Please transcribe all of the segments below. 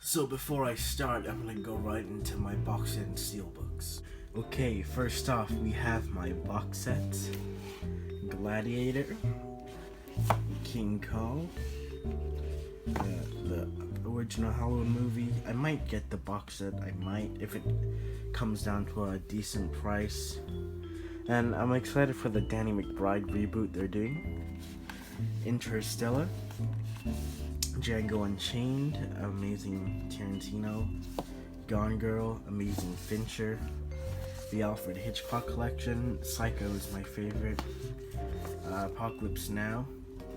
So before I start, I'm gonna go right into my box set and steelbooks. Okay, first off, we have my box set: Gladiator, King Kong, the original Halloween movie. I might get the box set. I might, if it comes down to a decent price. And I'm excited for the Danny McBride reboot they're doing. Interstellar, Django Unchained, amazing Tarantino, Gone Girl, amazing Fincher, the Alfred Hitchcock collection, Psycho is my favorite, Apocalypse Now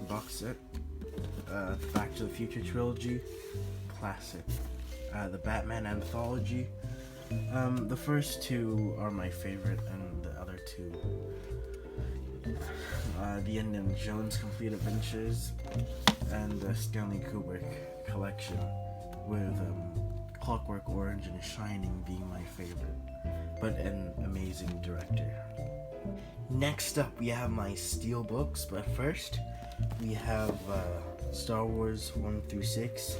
box set, the Back to the Future trilogy, classic, the Batman anthology. The first two are my favorite, and the other two, the Indiana Jones Complete Adventures, and the Stanley Kubrick collection, with Clockwork Orange and Shining being my favorite, but an amazing director. Next up, we have my steelbooks, but first, we have Star Wars 1 through 6.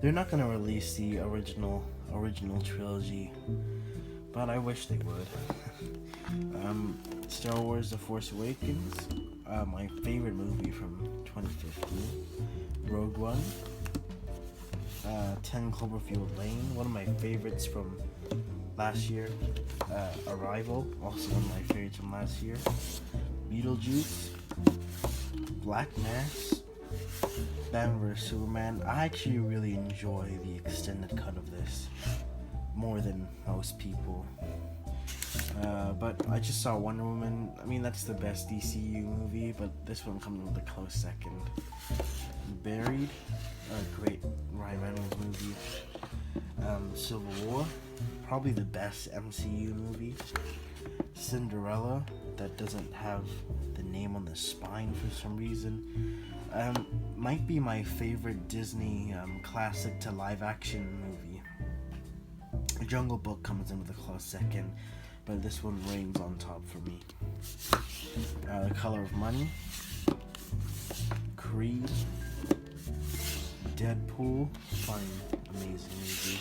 They're not gonna release the original trilogy, but I wish they would. Star Wars: The Force Awakens, my favorite movie from 2015. Rogue One, 10 Cloverfield Lane, one of my favorites from last year. Arrival, also one of my favorites from last year. Beetlejuice, Black Mass, Batman vs Superman. I actually really enjoy the extended cut of this more than most people. But I just saw Wonder Woman. I mean, that's the best DCU movie, but this one comes with a close second. Buried, a great Ryan Reynolds movie. Civil War, probably the best MCU movie. Cinderella, that doesn't have the name on the spine for some reason. Might be my favorite Disney classic to live action movie. Jungle Book comes in with a close second, but this one reigns on top for me. The Color of Money, Creed, Deadpool, fun, amazing movie.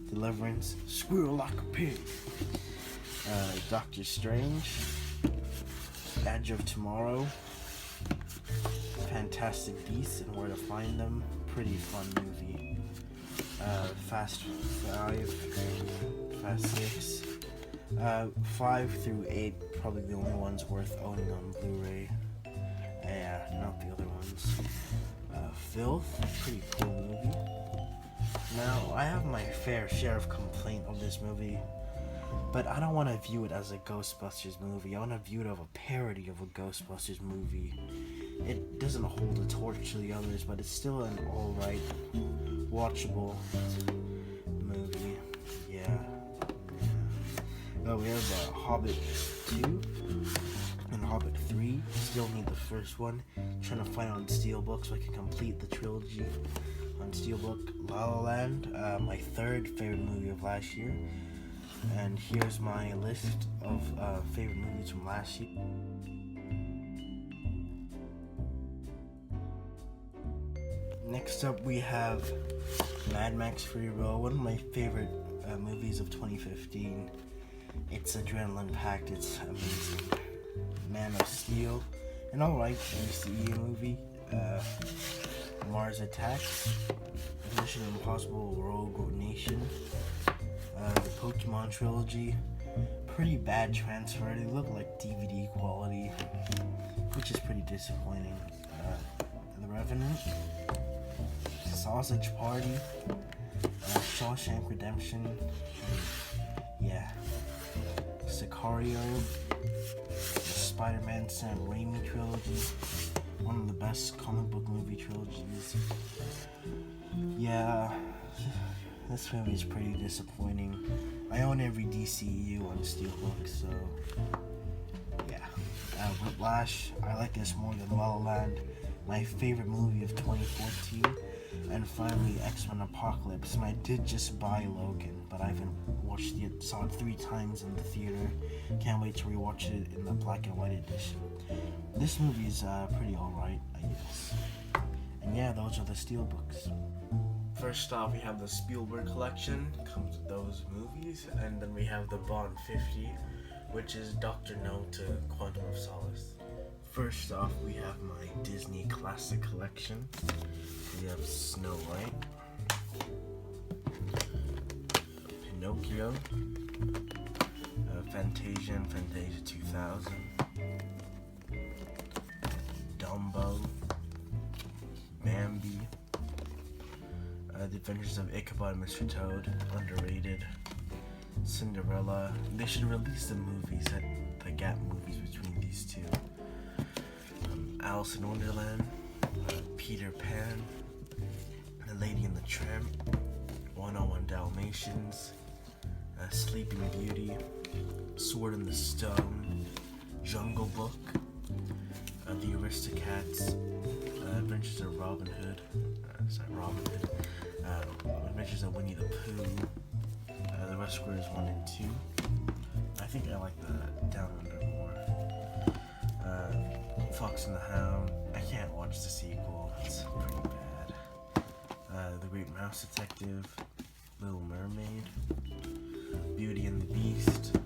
Deliverance, Squirrel Like a Pig. Doctor Strange, Edge of Tomorrow, Fantastic Beasts and Where to Find Them, pretty fun movie. Fast 5, Fast 6, 5 through 8, probably the only ones worth owning on Blu-ray. Yeah, not the other ones. Filth, pretty cool movie. Now, I have my fair share of complaint of this movie, but I don't want to view it as a Ghostbusters movie. I want to view it as a parody of a Ghostbusters movie. It doesn't hold a torch to the others, but it's still an alright, watchable movie. Yeah. We have Hobbit 2 and Hobbit 3. Still need the first one. Trying to find on Steelbook so I can complete the trilogy on Steelbook. La La Land, my third favorite movie of last year. And here's my list of favorite movies from last year. Next up, we have Mad Max Fury Road, one of my favorite movies of 2015. It's adrenaline packed, it's amazing. Man of Steel, an alright DCE movie. Mars Attacks, Mission Impossible Rogue Nation, the Pokemon trilogy, pretty bad transfer. They look like DVD quality, which is pretty disappointing. The Revenant, Sausage Party, Shawshank Redemption, yeah, Sicario, the Spider-Man Sam Raimi trilogy, one of the best comic book movie trilogies. Yeah, this movie is pretty disappointing. I own every DCU on Steelbook, so yeah. Whiplash, I like this more than La La Land, my favorite movie of 2014. And finally, X-Men Apocalypse. And I did just buy Logan, but I haven't watched it. Saw it 3 times in the theater. Can't wait to rewatch it in the black and white edition. This movie is pretty alright, I guess. And yeah, those are the Steelbooks. first off, we have the Spielberg collection, comes with those movies, and then we have the Bond 50, which is Dr. No to Quantum of Solace. First off, we have my Disney classic collection. We have Snow White, Pinocchio, Fantasia and Fantasia 2000, Dumbo, Bambi, The Adventures of Ichabod and Mr. Toad, underrated, Cinderella. They should release the movies, the gap movies between these two. Alice in Wonderland, Peter Pan, The Lady and the Tramp, 101 Dalmatians, Sleeping Beauty, Sword in the Stone, Jungle Book, The Aristocats, Adventures of Robin Hood, Adventures of Winnie the Pooh, The Rescuers 1 and 2. I think I like the Down Under more. Fox and the Hound. I can't watch the sequel. It's pretty bad. The Great Mouse Detective, Little Mermaid, Beauty and the Beast,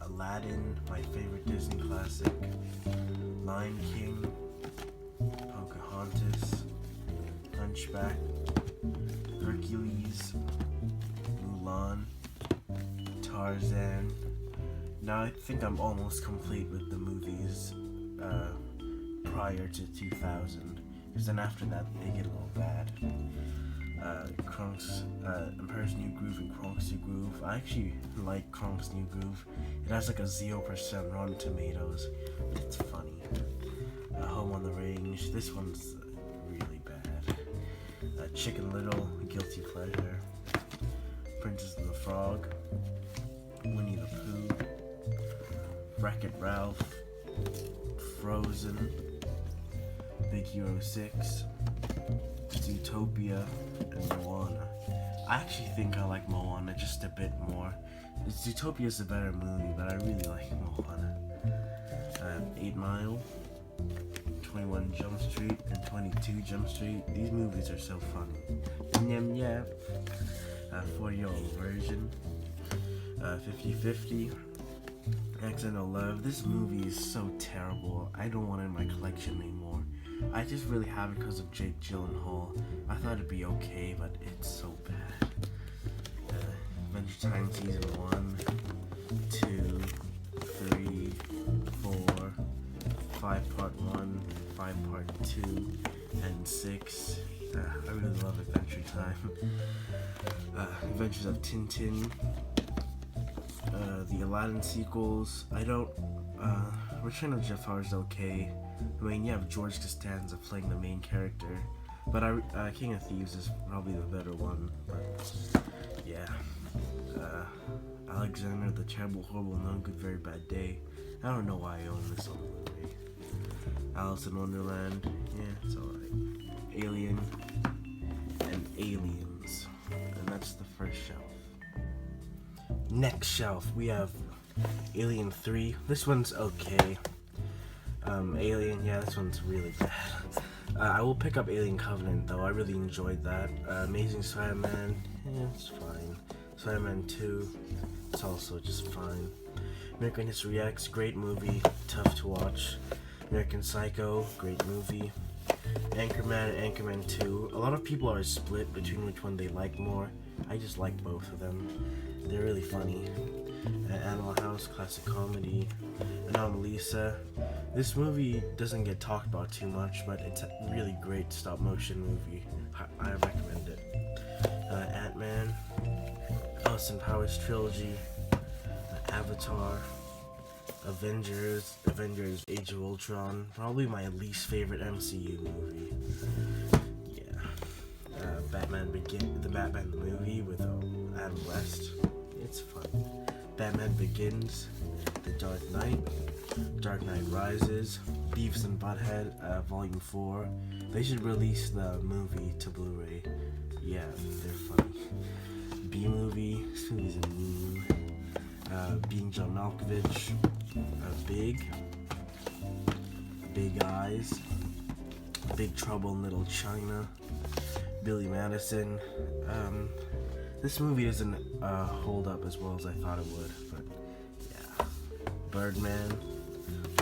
Aladdin, my favorite Disney classic, Lion King, Pocahontas, Hunchback, Hercules, Mulan, Tarzan. Now I think I'm almost complete with the movies prior to 2000, because then after that they get a little bad. Kronk's Emperor's New Groove and Kronk's New Groove. I actually like Kronk's New Groove. It has like a 0% Rotten Tomatoes, but it's funny. Home on the Range. This one's really bad. Chicken Little, Guilty Pleasure. Princess and the Frog, Winnie the Pooh, Wreck-It Ralph, Frozen, Big Hero 6, Zootopia, and Moana. I actually think I like Moana just a bit more. Zootopia is a better movie, but I really like Moana. 8 Mile, 21 Jump Street, and 22 Jump Street. These movies are so funny. Yum yum. 4-year-old version. 50-50. Accidental Love. This movie is so terrible. I don't want it in my collection anymore. I just really have it because of Jake Gyllenhaal. I thought it'd be okay, but it's so bad. Adventure Time Season 1, 2, 3, 4, 5 Part 1, 5 Part 2, and 6. I really love Adventure Time. Adventures of Tintin. The Aladdin sequels. I don't. Return of Jafar is okay. I mean, you have George Costanza playing the main character, but King of Thieves is probably the better one. But yeah, Alexander the Terrible, Horrible, No Good, Very Bad Day. I don't know why I own this on Blu-ray. Alice in Wonderland. Yeah, it's alright. Alien and Aliens, and that's the first shelf. Next shelf, we have Alien 3. This one's okay. Alien, yeah, this one's really bad. I will pick up Alien Covenant, though. I really enjoyed that. Amazing Spider-Man, yeah, it's fine. Spider-Man 2, it's also just fine. American History X, great movie, tough to watch. American Psycho, great movie. Anchorman and Anchorman 2. A lot of people are split between which one they like more. I just like both of them. They're really funny. Animal House, classic comedy. Anomalisa. This movie doesn't get talked about too much, but it's a really great stop motion movie. I recommend it. Ant-Man. Austin Powers Trilogy. Avatar. Avengers Age of Ultron. Probably my least favorite MCU movie. Yeah. The Batman the movie with Adam West. It's fun. Batman Begins, The Dark Knight, Dark Knight Rises, Beavis and Butthead, Volume 4. They should release the movie to Blu-ray. Yeah, they're funny. B-movie, this movie's a meme. Being John Malkovich, Big Eyes, Big Trouble in Little China, Billy Madison. This movie doesn't hold up as well as I thought it would, but yeah. Birdman,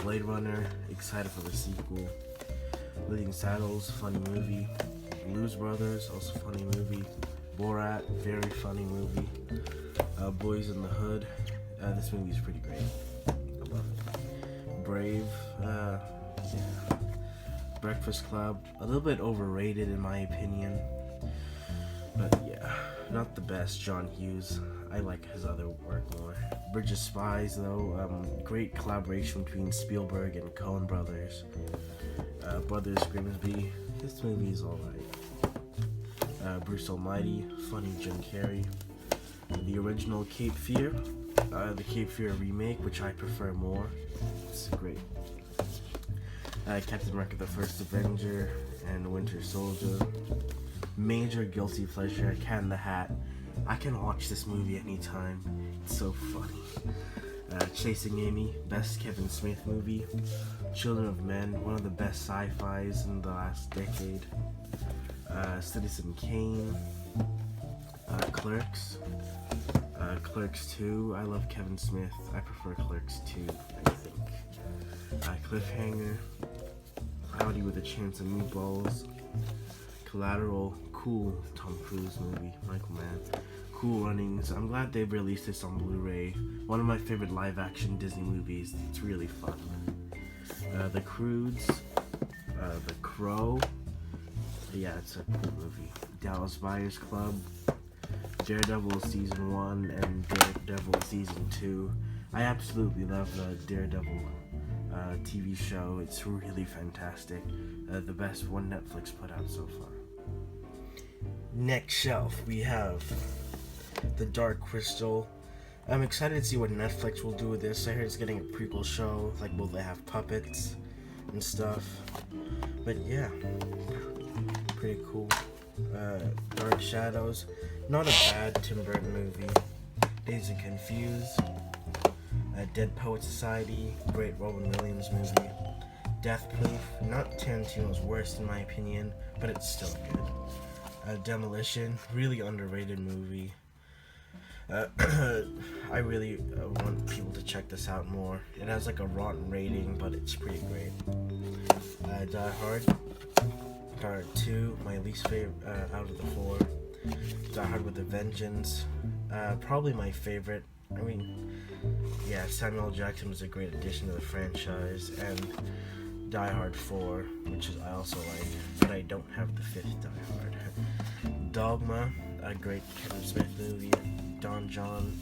Blade Runner, excited for the sequel. Living Saddles, funny movie. Blues Brothers, also funny movie. Borat, very funny movie. Boys in the Hood, this movie is pretty great. I love it. Brave, yeah. Breakfast Club, a little bit overrated in my opinion, but yeah, not the best. John Hughes, I like his other work more. Bridge of Spies, though, great collaboration between Spielberg and Coen Brothers. Brothers Grimsby, this movie is alright. Bruce Almighty, funny Jim Carrey. The original Cape Fear, the Cape Fear remake, which I prefer more. It's great. Captain America: The First Avenger and Winter Soldier. Major guilty pleasure. Cat in the Hat. I can watch this movie anytime. It's so funny. Chasing Amy, best Kevin Smith movie. Children of Men, one of the best sci-fis in the last decade. Citizen Kane. Clerks. Clerks 2. I love Kevin Smith. I prefer Clerks 2, I think. Cliffhanger. Cloudy with a Chance of Meatballs. Collateral. Cool Tom Cruise movie. Michael Mann. Cool Runnings. I'm glad they released this on Blu-ray. One of my favorite live-action Disney movies. It's really fun. The Croods. The Crow. Yeah, it's a cool movie. Dallas Buyers Club. Daredevil Season 1 and Daredevil Season 2. I absolutely love the Daredevil TV show. It's really fantastic. The best one Netflix put out so far. Next shelf, we have The Dark Crystal. I'm excited to see what Netflix will do with this. I heard it's getting a prequel show. Like, will they have puppets and stuff? But yeah, pretty cool. Dark Shadows. Not a bad Tim Burton movie. Dazed and Confused. Dead Poet Society. Great Robin Williams movie. Death Proof. Not Tarantino's worst in my opinion, but it's still good. Demolition. Really underrated movie. I really want people to check this out more. It has like a rotten rating, but it's pretty great. Die Hard. Die Hard 2, my least favorite out of the 4. Die Hard with a Vengeance, probably my favorite. I mean, yeah, Samuel Jackson was a great addition to the franchise, and Die Hard 4, which I also like, but I don't have the 5th Die Hard. Dogma, a great Kevin Smith movie. Don John,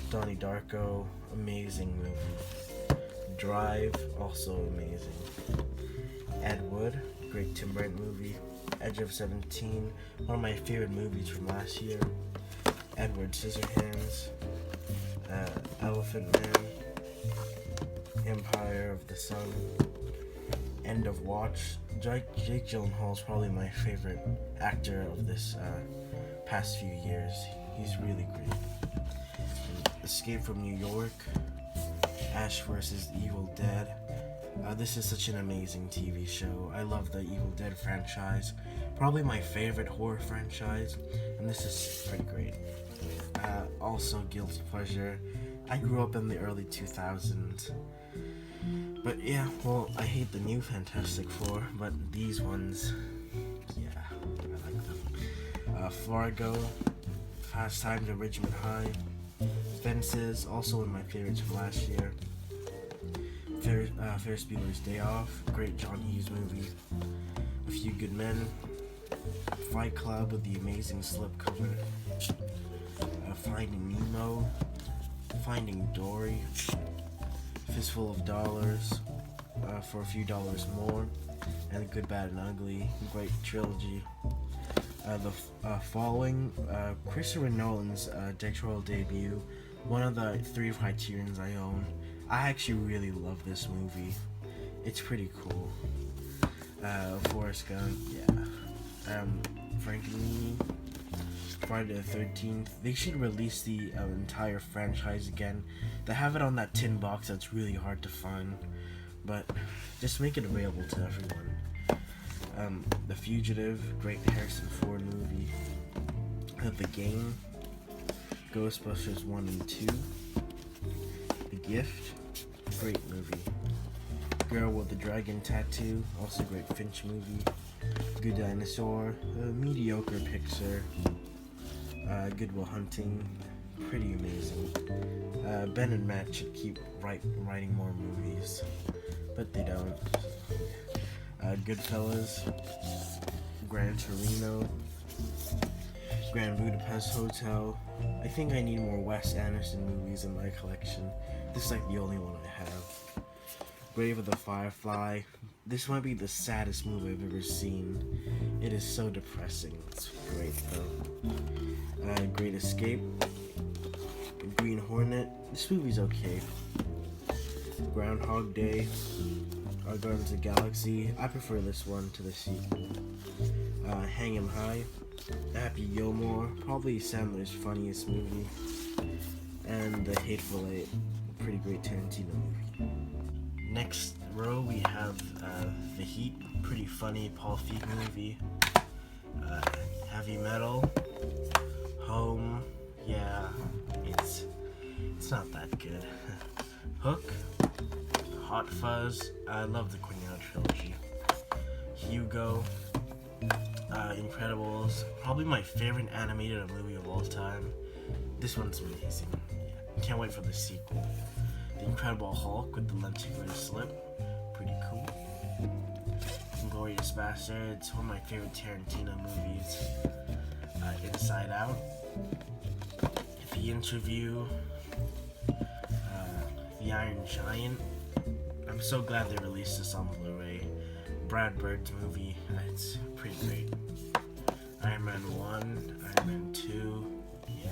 Donnie Darko, amazing movie. Drive, also amazing. Ed Wood, great Tim Burton movie. Edge of 17, one of my favorite movies from last year. Edward Scissorhands, Elephant Man, Empire of the Sun, End of Watch. Jake Gyllenhaal is probably my favorite actor of this past few years. He's really great. Escape from New York, Ash vs. Evil Dead. This is such an amazing TV show. I love the Evil Dead franchise. Probably my favorite horror franchise, and this is pretty great. Also, guilty pleasure. I grew up in the early 2000s. But yeah, well, I hate the new Fantastic Four, but these ones, yeah, I like them. Fargo, Fast Times at Ridgemont High, Fences, also one of my favorites from last year. Ferris Bueller's Day Off, great John Hughes movie. A Few Good Men, Fight Club with the amazing slipcover, Finding Nemo, Finding Dory, Fistful of Dollars, For a Few Dollars More, and Good, Bad, and Ugly, great trilogy. The Following, Christopher Nolan's directorial debut, one of the 3 Criterions I own. I actually really love this movie. It's pretty cool. Forrest Gump, yeah. Frankenweenie, Friday the 13th. They should release the entire franchise again. They have it on that tin box that's really hard to find, but just make it available to everyone. The Fugitive, great Harrison Ford movie. The Game, Ghostbusters 1 and 2. The Gift, great movie. Girl with the Dragon Tattoo, also great Finch movie. Good Dinosaur, mediocre Pixar. Good Will Hunting, pretty amazing. Ben and Matt should keep writing more movies, but they don't. Goodfellas, Gran Torino, Grand Budapest Hotel. I think I need more Wes Anderson movies in my collection. This is like the only one I have. Grave of the Firefly. This might be the saddest movie I've ever seen. It is so depressing. It's great though. Great Escape. Green Hornet. This movie's okay. Groundhog Day. Guardians of the Galaxy. I prefer this one to the sequel. Hang 'em High. Happy Gilmore. Probably Sandler's funniest movie. And The Hateful Eight. Pretty great Tarantino movie. Next row we have The Heat. Pretty funny Paul Feig movie. Heavy Metal. Home. Yeah, it's not that good. Hook. Hot Fuzz. I love the Cornetto trilogy. Hugo. Incredibles. Probably my favorite animated movie of all time. This one's amazing. Yeah. Can't wait for the sequel. The Incredible Hulk with the lenticular slip. Pretty cool. Inglourious Basterds. One of my favorite Tarantino movies. Inside Out. The Interview. The Iron Giant. I'm so glad they released this on Blu-ray. Brad Bird's movie. It's pretty great. Iron Man 1. Iron Man 2. Yeah.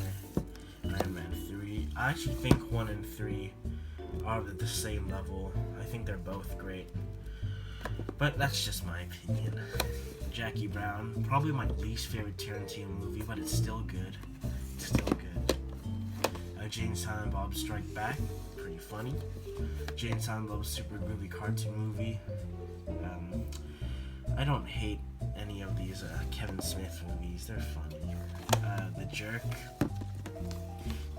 Iron Man 3. I actually think 1 and 3 are at the same level. I think they're both great. But that's just my opinion. Jackie Brown. Probably my least favorite Tarantino movie, but it's still good. It's still good. Jay and Silent Bob Strike Back. Pretty funny. Jay and Silent Bob's Super Movie cartoon movie. I don't hate any of these Kevin Smith movies. They're funny. The Jerk.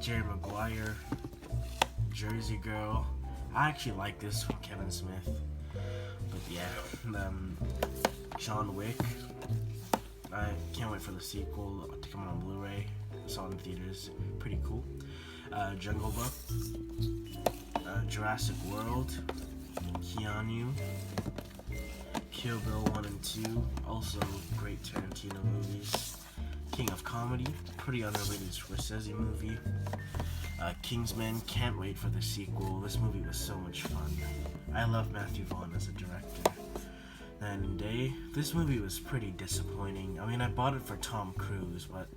Jerry Maguire. Jersey Girl. I actually like this from Kevin Smith. But yeah. John Wick. I can't wait for the sequel to come out on Blu-ray. I saw it in theaters. Pretty cool. Jungle Book. Jurassic World. Keanu. Kill Bill 1 and 2. Also great Tarantino movies. King of Comedy. Pretty underrated Scorsese movie. Kingsman. Can't wait for the sequel. This movie was so much fun. I love Matthew Vaughn as a director. Night and Day. This movie was pretty disappointing. I mean, I bought it for Tom Cruise, but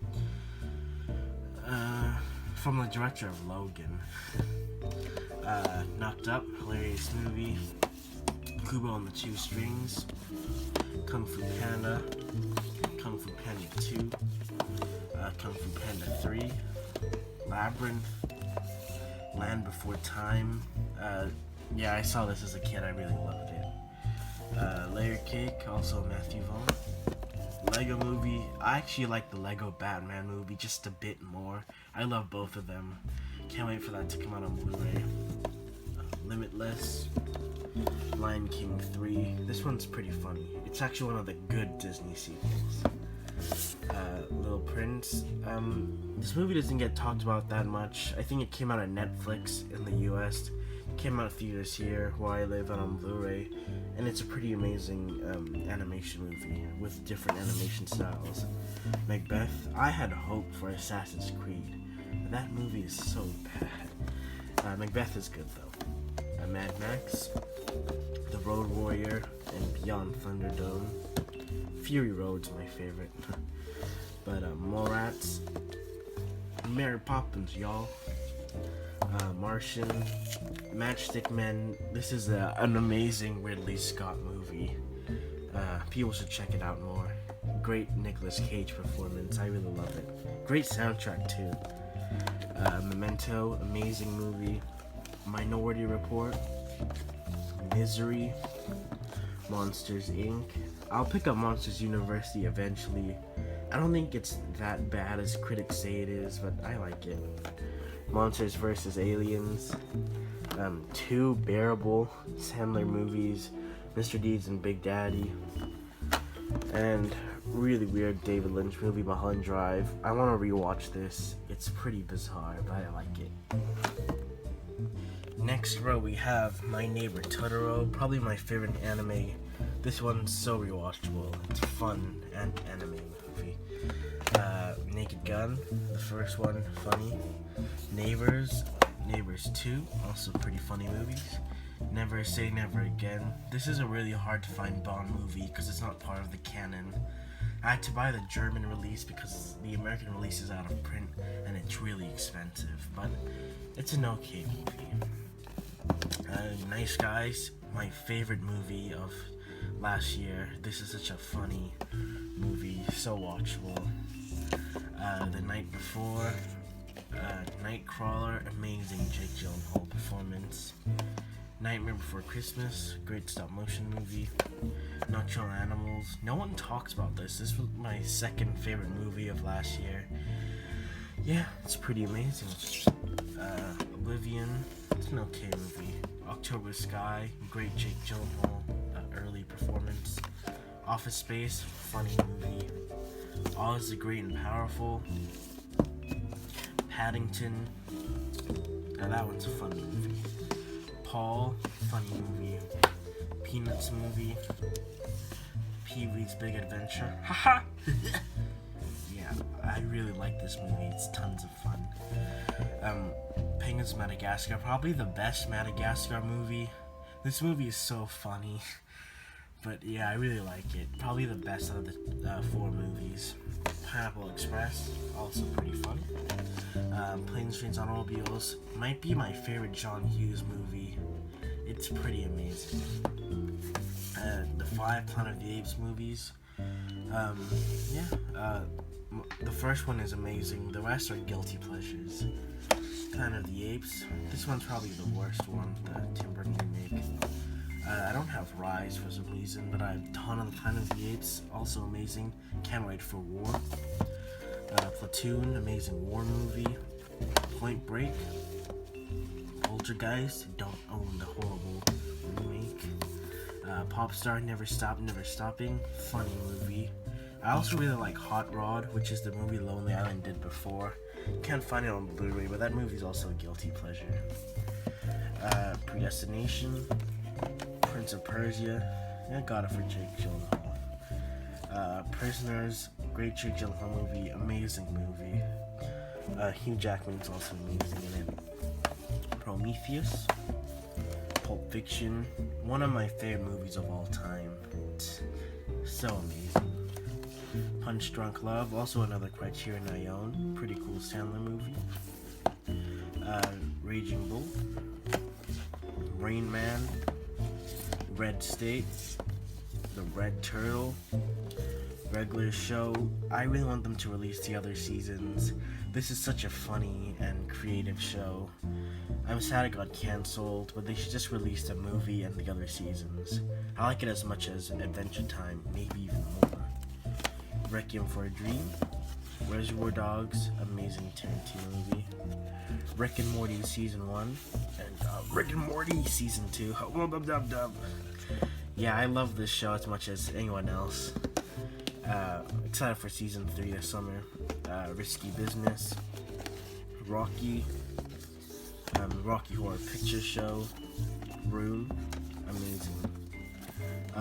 from the director of Logan. Knocked Up, hilarious movie. Kubo and the Two Strings. Kung Fu Panda. Kung Fu Panda 2. Kung Fu Panda 3. Labyrinth. Land Before Time. Yeah, I saw this as a kid. I really loved it. Layer Cake, also Matthew Vaughn. Lego Movie. I actually like the Lego Batman movie just a bit more. I love both of them. Can't wait for that to come out on Blu-ray. Limitless. Lion King 3. This one's pretty funny. It's actually one of the good Disney sequels. Little Prince. This movie doesn't get talked about that much. I think it came out on Netflix in the US. It came out of theaters here where I live and on Blu-ray. And it's a pretty amazing animation movie with different animation styles. Macbeth. I had hope for Assassin's Creed. But that movie is so bad. Macbeth is good though. Mad Max. The Road Warrior. And Beyond Thunderdome. Fury Road's my favorite. But Mallrats. Mary Poppins, y'all. Martian. Matchstick Men. This is an amazing Ridley Scott movie. People should check it out more. Great Nicolas Cage performance. I really love it. Great soundtrack too. Memento. Amazing movie. Minority Report. Misery. Monsters Inc. I'll pick up Monsters University eventually. I don't think it's that bad as critics say it is, but I like it. Monsters vs. Aliens. 2 bearable Sandler movies, Mr. Deeds and Big Daddy. And really weird David Lynch movie, Mulholland Drive. I want to rewatch this. It's pretty bizarre, but I like it. Next row we have My Neighbor Totoro, probably my favorite anime. This one's so rewatchable. It's fun and anime movie. Naked Gun, the first one, funny. Neighbors 2, also pretty funny movies. Never Say Never Again. This is a really hard to find Bond movie because it's not part of the canon. I had to buy the German release because the American release is out of print and it's really expensive, but it's an okay movie. Nice Guys, my favorite movie of last year. This is such a funny movie, so watchable. The Night Before, Nightcrawler, amazing Jake Gyllenhaal performance. Nightmare Before Christmas, great stop motion movie. Nocturnal Animals, no one talks about this. This was my second favorite movie of last year. Yeah, it's pretty amazing. Oblivion, it's an okay movie. October Sky, great Jake Gyllenhaal, early performance. Office Space, funny movie. Oz the Great and Powerful. Paddington, that one's a fun movie. Paul, funny movie. Peanuts movie. Pee-wee's Big Adventure. Haha! Yeah, I really like this movie. It's tons of fun. Penguins of Madagascar, probably the best Madagascar movie. This movie is so funny. But yeah, I really like it. Probably the best out of the 4 movies. Pineapple Express, also pretty funny. Planes, Trains, Automobiles might be my favorite John Hughes movie. It's pretty amazing. The 5 Planet of the Apes movies. The first one is amazing. The rest are guilty pleasures. Planet of the Apes. This one's probably the worst one, the Tim Burton remake. I don't have Rise for some reason, but I have a ton of the Planet of the Apes, also amazing. Can't Wait for War. Platoon, amazing war movie. Point Break. Poltergeist, don't own the horrible remake. Popstar, Never Stop, Never Stopping, funny movie. I also really like Hot Rod, which is the movie Lonely Island did before. Can't find it on Blu-ray, but that movie's also a guilty pleasure. Predestination, Prince of Persia, I got it for Jake Gyllenhaal. Prisoners, great Jake Gyllenhaal movie, amazing movie. Hugh Jackman's also amazing in it. Prometheus, Pulp Fiction, one of my favorite movies of all time. It's so amazing. Punch Drunk Love, also another Criterion I own. Pretty cool Sandler movie. Raging Bull, Rain Man, Red State, The Red Turtle, Regular Show. I really want them to release the other seasons. This is such a funny and creative show. I'm sad it got cancelled, but they should just release the movie and the other seasons. I like it as much as Adventure Time, maybe even more. Requiem for a Dream, Reservoir Dogs, amazing Tarantino movie. Rick and Morty Season 1, and Rick and Morty Season 2. Yeah, I love this show as much as anyone else. Excited for Season 3 this summer. Risky Business, Rocky, Rocky Horror Picture Show, Room, amazing.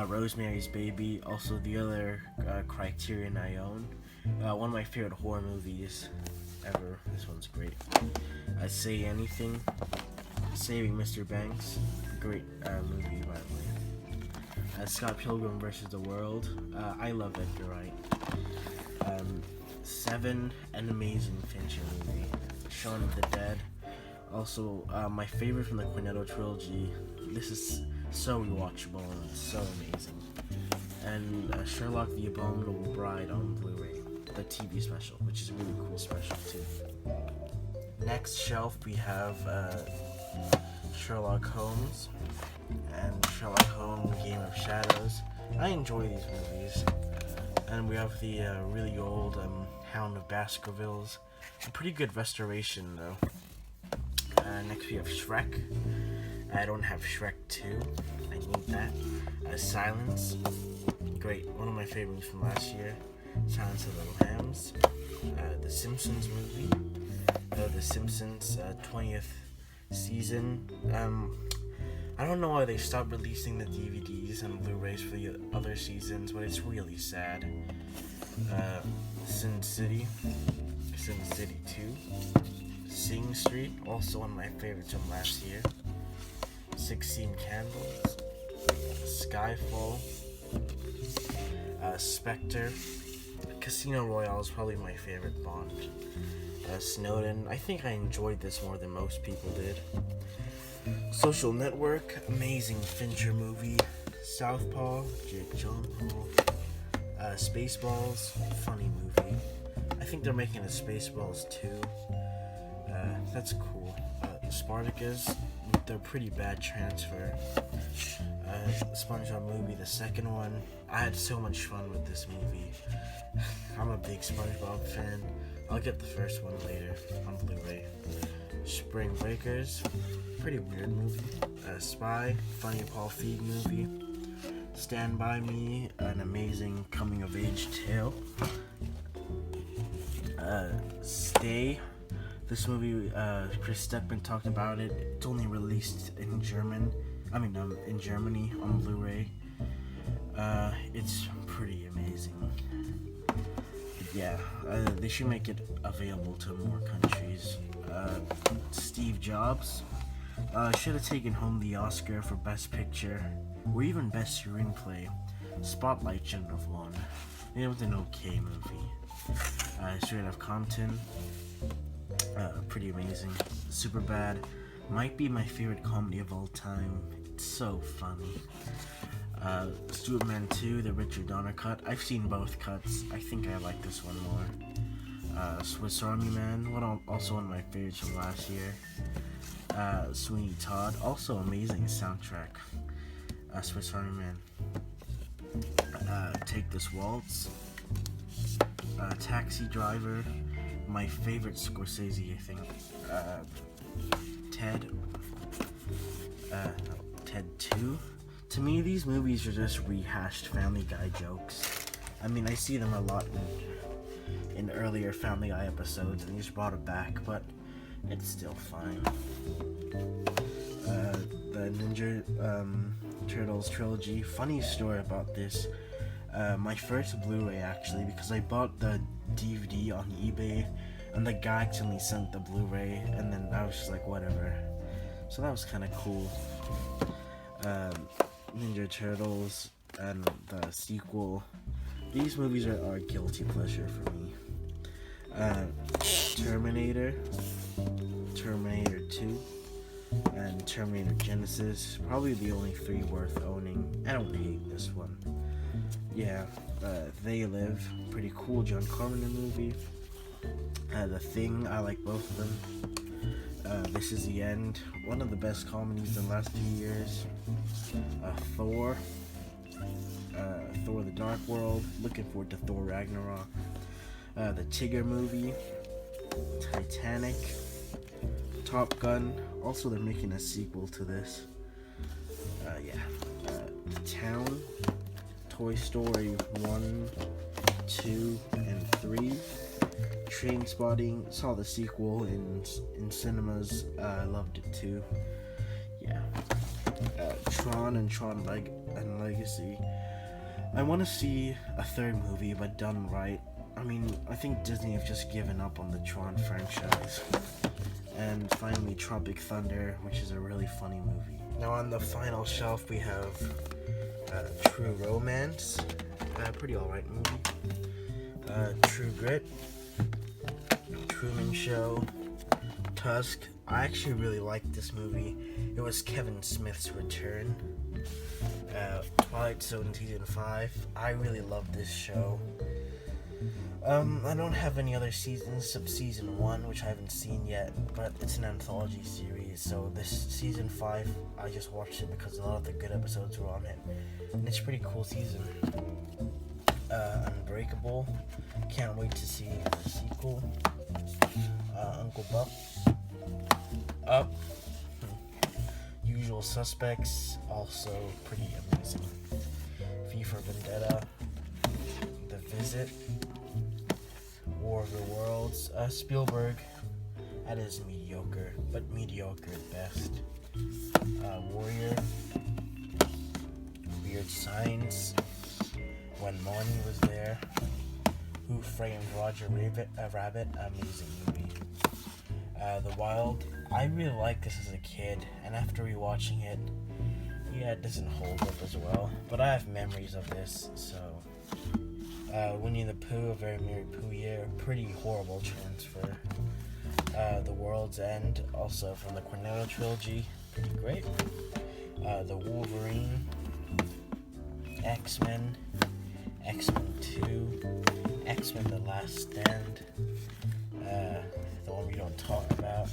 Rosemary's Baby, also the other Criterion I own. One of my favorite horror movies ever. This one's great. Say Anything, Saving Mr. Banks, great movie by the way. Scott Pilgrim vs. the World, I love Edgar Wright. Seven, an amazing Fincher movie. Shaun of the Dead, also my favorite from the Cornetto trilogy. This is so rewatchable and so amazing. And Sherlock the Abominable Bride on Blu-ray, the TV special, which is a really cool special too. Next shelf we have Sherlock Holmes and Sherlock Holmes Game of Shadows. I enjoy these movies. And we have the really old Hound of Baskervilles. A pretty good restoration, though. Next we have Shrek. I don't have Shrek 2. I need that. Silence. Great. One of my favorites from last year. Silence of the Lambs. The Simpsons movie. The Simpsons 20th season. I don't know why they stopped releasing the DVDs and Blu-rays for the other seasons, but it's really sad. Sin City 2, Sing Street, also one of my favorites from last year, 16 Candles, Skyfall, Spectre, Casino Royale is probably my favorite Bond, Snowden. I think I enjoyed this more than most people did. Social Network, amazing Fincher movie, Southpaw, Jake Gyllenhaal, Spaceballs, funny movie. I think they're making a Spaceballs 2. That's cool. Spartacus, they're pretty bad transfer. SpongeBob movie, the second one. I had so much fun with this movie. I'm a big SpongeBob fan. I'll get the first one later on Blu-ray. Spring Breakers, pretty weird movie. Spy, funny Paul Feig movie. Stand By Me, an amazing coming-of-age tale. Stay, this movie, Chris Stuckman talked about it. It's only released in Germany on Blu-ray. It's pretty amazing. Yeah, they should make it available to more countries. Steve Jobs should have taken home the Oscar for Best Picture or even Best Screenplay. Spotlight shouldn't have won. It was an okay movie. Straight Outta Compton, pretty amazing. Superbad might be my favorite comedy of all time. It's so funny. Superman 2, the Richard Donner cut. I've seen both cuts. I think I like this one more. Swiss Army Man, also one of my favorites from last year. Sweeney Todd, also amazing soundtrack. Swiss Army Man. Take This Waltz. Taxi Driver, my favorite Scorsese, I think. Ted 2. To me, these movies are just rehashed Family Guy jokes. I mean, I see them a lot in earlier Family Guy episodes, and they just brought it back, but it's still fine. The Ninja Turtles trilogy. Funny story about this. My first Blu-ray, actually, because I bought the DVD on eBay, and the guy accidentally sent the Blu-ray, and then I was just like, whatever. So that was kind of cool. Ninja Turtles and the sequel. These movies are a guilty pleasure for me. Terminator 2, and Terminator Genesis. Probably the only 3 worth owning. I don't hate this one. Yeah, They Live, pretty cool John Carpenter movie. The Thing, I like both of them. This Is the End, one of the best comedies in the last few years. Thor, Thor: The Dark World, looking forward to Thor Ragnarok. The Tigger movie, Titanic, Top Gun, also they're making a sequel to this. The Town, Toy Story 1, 2, and 3. Trainspotting, saw the sequel in cinemas. I loved it too. Yeah. Tron and Tron Legacy. I want to see a third movie, but done right. I mean, I think Disney have just given up on the Tron franchise. And finally, Tropic Thunder, which is a really funny movie. Now on the final shelf we have True Romance, pretty alright movie. True Grit, Truman Show, Tusk. I actually really liked this movie. It was Kevin Smith's return. Twilight Zone Season 5. I really love this show. I don't have any other seasons except season 1, which I haven't seen yet, but it's an anthology series, so this season 5, I just watched it because a lot of the good episodes were on it, and it's a pretty cool season. Unbreakable, can't wait to see the sequel. Uncle Buck, Up, Usual Suspects, also pretty amazing. V for Vendetta, The Visit, War of the Worlds, Spielberg, that is mediocre, but mediocre at best. Warrior, Weird Science, When Marnie Was There, Who Framed Roger Rabbit, amazing movie. The Wild, I really liked this as a kid, and after rewatching it, yeah, it doesn't hold up as well, but I have memories of this, so. Winnie the Pooh, A Very Merry Pooh Year, pretty horrible transfer. The World's End, also from the Cornetto trilogy, pretty great. The Wolverine, X-Men, X-Men 2, X-Men The Last Stand, the one we don't talk about,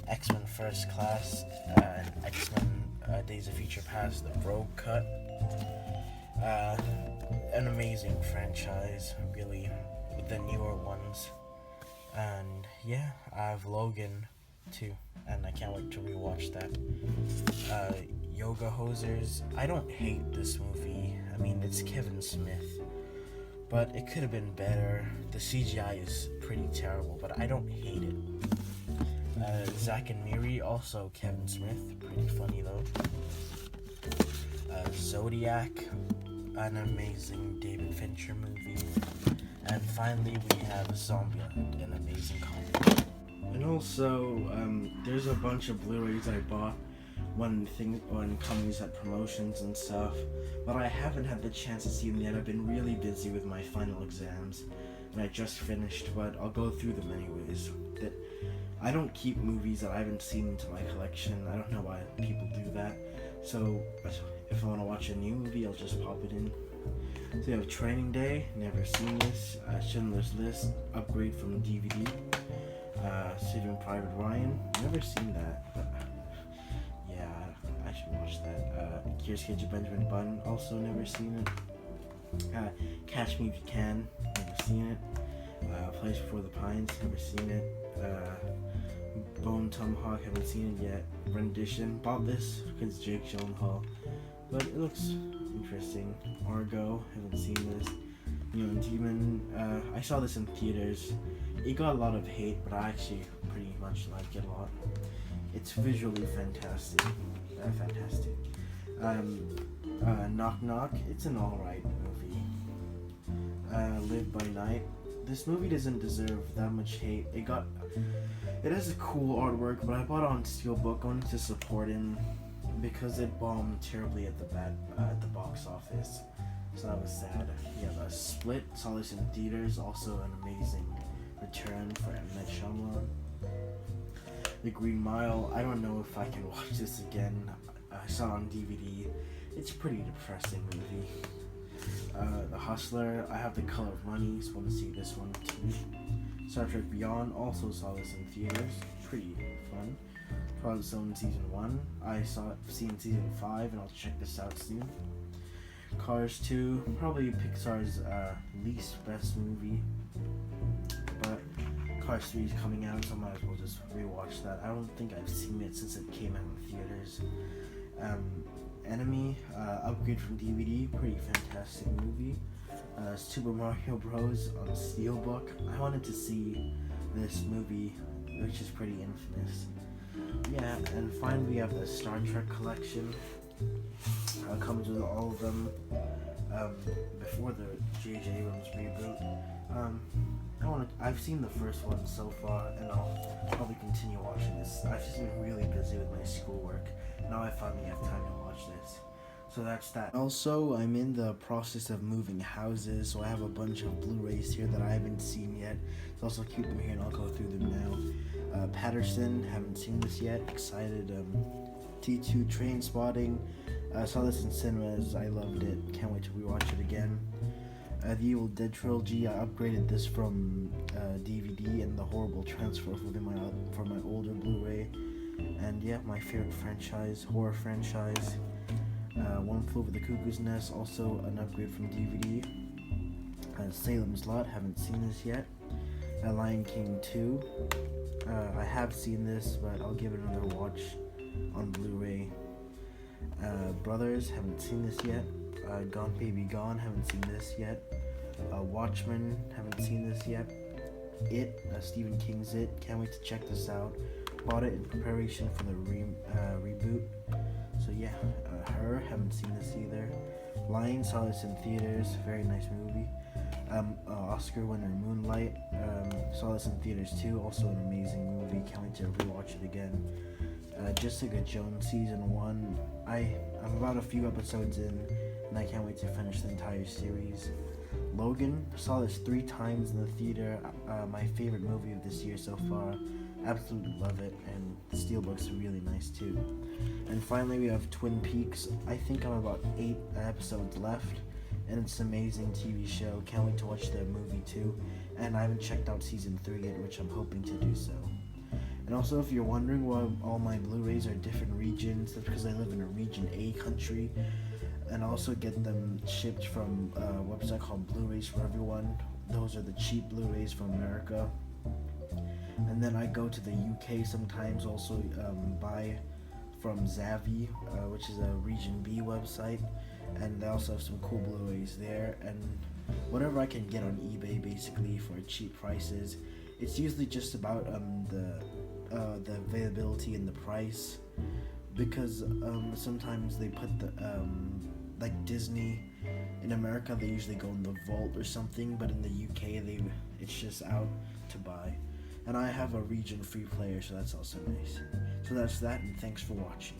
X-Men First Class, and X-Men Days of Future Past, the Rogue Cut. An amazing franchise, really, with the newer ones. And yeah, I have Logan too, and I can't wait to rewatch that. Yoga Hosers, I don't hate this movie. I mean, it's Kevin Smith, but it could have been better. The CGI is pretty terrible, but I don't hate it. Zack and Miri, also Kevin Smith, pretty funny though. Zodiac, an amazing David Fincher movie. And finally, we have Zombieland, an amazing comedy. And also, there's a bunch of Blu-rays I bought when companies had promotions and stuff, but I haven't had the chance to see them yet. I've been really busy with my final exams, and I just finished, but I'll go through them anyways. That I don't keep movies that I haven't seen into my collection. I don't know why people do that. So if I want to watch a new movie, I'll just pop it in. So we have Training Day, never seen this. Schindler's List, upgrade from DVD. Saving Private Ryan, never seen that, but yeah, I should watch that. Curious Case of Benjamin Button, also never seen it. Catch Me If You Can, never seen it. Place Before the Pines, never seen it. Bone Tomahawk, haven't seen it yet. Rendition, bought this because Jake Gyllenhaal, but it looks interesting. Argo, haven't seen this. Neon Demon, I saw this in theaters. It got a lot of hate, but I actually pretty much like it a lot. It's visually fantastic. Knock Knock, it's an alright movie. Live by Night, this movie doesn't deserve that much hate. It has a cool artwork, but I bought it on Steelbook. I wanted to support him because it bombed terribly at the box office, so that was sad. Yeah, the Split, saw this in theaters, also an amazing return for M. Night Shyamalan. The Green Mile, I don't know if I can watch this again. I saw it on DVD. It's a pretty depressing movie. The Hustler, I have The Color of Money, so I want to see this one too. Star Trek Beyond, also saw this in theaters. Pretty fun. Twilight Zone Season 1, I seen Season 5, and I'll check this out soon. Cars 2, probably Pixar's least best movie, but Cars 3 is coming out, so I might as well just rewatch that. I don't think I've seen it since it came out in theaters. Enemy, upgrade from DVD, pretty fantastic movie. Super Mario Bros. On Steelbook, I wanted to see this movie, which is pretty infamous. Yeah, and finally we have the Star Trek collection. Comes with all of them before the J.J. Abrams reboot. I've seen the first one so far, and I'll probably continue watching this. I've just been really busy with my schoolwork. Now I finally have time to watch this. So that's that. Also, I'm in the process of moving houses, so I have a bunch of Blu-rays here that I haven't seen yet. So also keep them here and I'll go through them now. Patterson, haven't seen this yet. Excited. T2 Trainspotting. I saw this in cinemas. I loved it. Can't wait to rewatch it again. The Evil Dead trilogy. I upgraded this from DVD and the horrible transfer for my older Blu-ray. And yeah, my favorite franchise, horror franchise. One Flew Over the Cuckoo's Nest, also an upgrade from DVD. Salem's Lot, haven't seen this yet. Lion King 2. I have seen this, but I'll give it another watch on Blu-ray. Brothers, haven't seen this yet. Gone Baby Gone, haven't seen this yet. Watchmen, haven't seen this yet. It, Stephen King's It, can't wait to check this out. Bought it in preparation for the reboot. So yeah, Her, haven't seen this either. Lion, saw this in theaters, very nice movie. Oscar winner Moonlight, saw this in theaters too, also an amazing movie, can't wait to rewatch it again. Jessica Jones season 1, I'm about a few episodes in, and I can't wait to finish the entire series. Logan, saw this 3 times in the theater, my favorite movie of this year so far, absolutely love it, and the steelbook's really nice too. And finally we have Twin Peaks. I think I'm about 8 episodes left, and it's an amazing TV show, can't wait to watch the movie too, and I haven't checked out season 3 yet, which I'm hoping to do so. And also, if you're wondering why all my Blu-rays are different regions, that's because I live in a region A country, and also get them shipped from a website called Blu-rays for Everyone. Those are the cheap Blu-rays from America. And then I go to the UK sometimes, also buy from Zavvi, which is a region B website, and they also have some cool Blu-rays there, and whatever I can get on eBay basically for cheap prices. It's usually just about the availability and the price, because sometimes they put the like Disney in America, they usually go in the vault or something, but in the UK it's just out to buy. And I have a region free player, so that's also nice. So that's that, and thanks for watching.